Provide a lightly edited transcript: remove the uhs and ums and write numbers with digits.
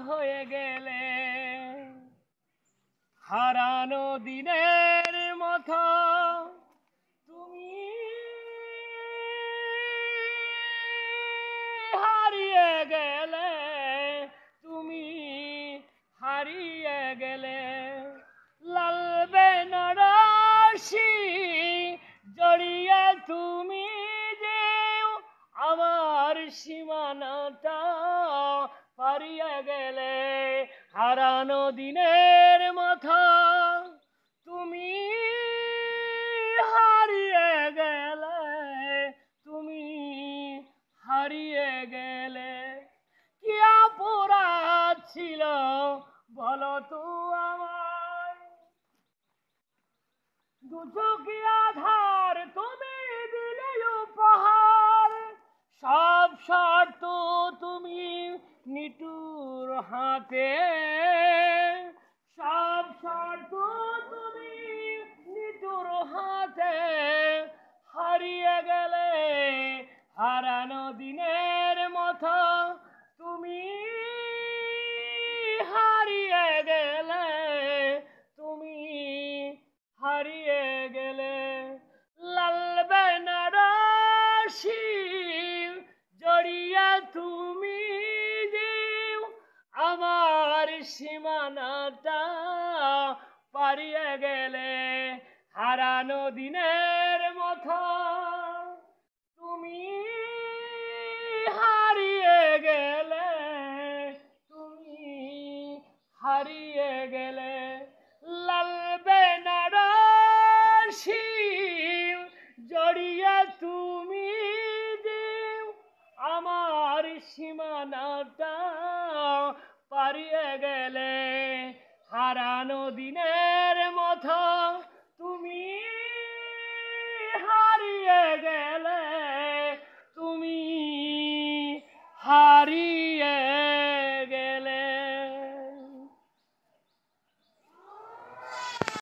হয়ে গেলে হারানো দিনের মতো তুমি হারিয়ে গেলে, তুমি হারিয়ে গেলে। লাল বেনারসি জড়িয়ে তুমি যে আমার সীমানাটা পারিয়ে গেলে, হারানো দিনের মতো তুমি হারিয়ে গেলে, তুমি হারিয়ে গেলে। কি অপরাধ ছিল বলো তো আমার, দুচোখে আধার তুমি দিলে উপহার, সব শর্ত তুমি নিঠুর হাতে, সব শর্ত তুমি নিঠুর হাতে হারিয়ে গেলে, হারানো দিনের মতো তুমি হারিয়ে গেলে, তুমি হারিয়ে গেলে। লাল বেনারসি জড়িয়ে তুমি যে আমার সীমানাটা পারিয়ে গেলে, হারানো দিনের মতো তুমি হারিয়ে গেলে, তুমি হারিয়ে গেলে। লাল বেনারসি জড়িয়ে তুমি যে আমার সীমানাটা পারিয়ে গেলে, হারানো দিনের মতো তুমি হারিয়ে গেলে, তুমি হারিয়ে